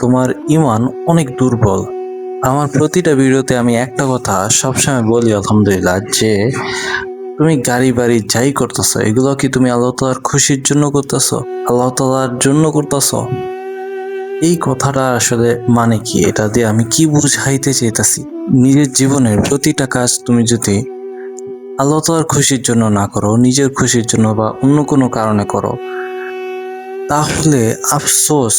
তোমার ঈমান অনেক দুর্বল। আমার প্রতিটা ভিডিওতে আমি একটা কথা সবসময় বলি আলহামদুলিল্লাহ, যে তুমি গাড়ি বাড়ি যাই করতেছো এগুলো কি তুমি আল্লাহ তাআলার খুশির জন্য করতেছো, আল্লাহ তাআলার জন্য করতেছো? এই কথাটা আসলে মানে কি, এটা দিয়ে আমি কি বুঝাইতে চাইতেছি? নিজের জীবনের প্রতিটা কাজ তুমি যদি আল্লাহ তাআলার খুশির জন্য না করো, নিজের খুশির জন্য বা অন্য কোনো কারণে করো, তাহলে আফসোস,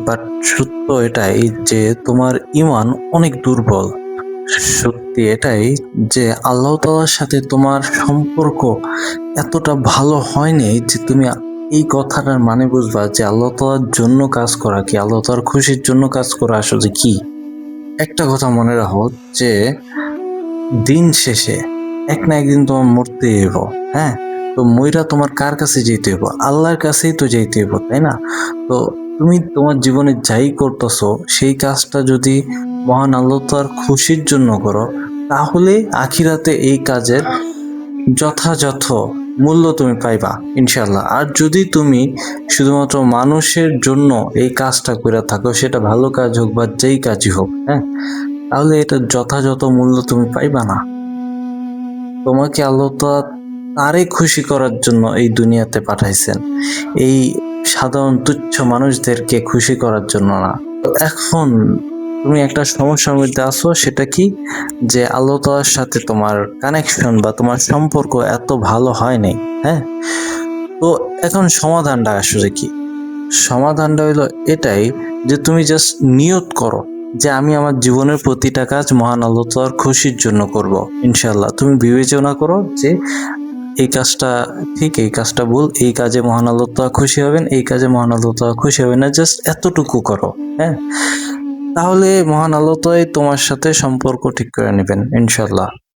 বাট সত্য এটাই যে তোমার ঈমান অনেক দুর্বল। সত্যি এটাই যে আল্লাহ তাআলার সাথে তোমার সম্পর্ক এতটা ভালো হয়নি যে তুমি এই কথাটার মানে বুঝবা যে আল্লাহ তাআলার জন্য কাজ করা কি, আল্লাহ তাআলার খুশির জন্য কাজ করা আসলে কি। একটা কথা মনে রাখো যে দিন শেষে এক না একদিন তোমার মরতে হইব। হ্যাঁ, তো মইরা তোমার কার কাছে যেতে হইব? আল্লাহর কাছেই তো যেতে হইব, তাই না? তো তুমি তোমার জীবনে যাই করতেছো সেই কাজটা যদি মহান আল্লাহ তাআলার খুশির জন্য করো, তাহলে আখিরাতে এই কাজের যথাযথ মূল্য তুমি পাইবা ইনশাল্লাহ। আর যদি তুমি শুধুমাত্র মানুষের জন্য এই কাজটা করে থাকো, সেটা ভালো কাজ হোক বা যেই কাজই হোক, হ্যাঁ, তাহলে এটার যথাযথ মূল্য তুমি পাইবা না। তোমাকে আল্লাহ তাআলা তারে খুশি করার জন্য এই দুনিয়াতে পাঠাইছেন, এই সাধারণ তুচ্ছ মানুষদেরকে খুশি করার জন্য না। তো এখন তুমি একটা সমস্যার মধ্যে আছো, সেটা কি? যে আল্লাহ তাআলার সাথে তোমার কানেকশন বা তোমার সম্পর্ক এত ভালো হয় নাই। হ্যাঁ, তো এখন সমাধানটা আসলে কি? সমাধানটা হলো এটাই যে তুমি জাস্ট নিয়ত করো যে আমি আমার জীবনের প্রতিটা কাজ মহান আল্লাহ তাআলার খুশির জন্য করব ইনশাআল্লাহ। তুমি বিবেচনা করো যে এই কাজটা ঠিক, এই কাজটা ভুল, এই কাজে মহান আল্লাহ তাআলা খুশি হবেন, এই কাজে মহান আল্লাহ তাআলা খুশি হবেন না, জাস্ট এতটুকু করো। হ্যাঁ, তাহলে মহান আল্লাহ তাআলাই তোমার সাথে সম্পর্ক ঠিক করে নেবেন ইনশাআল্লাহ।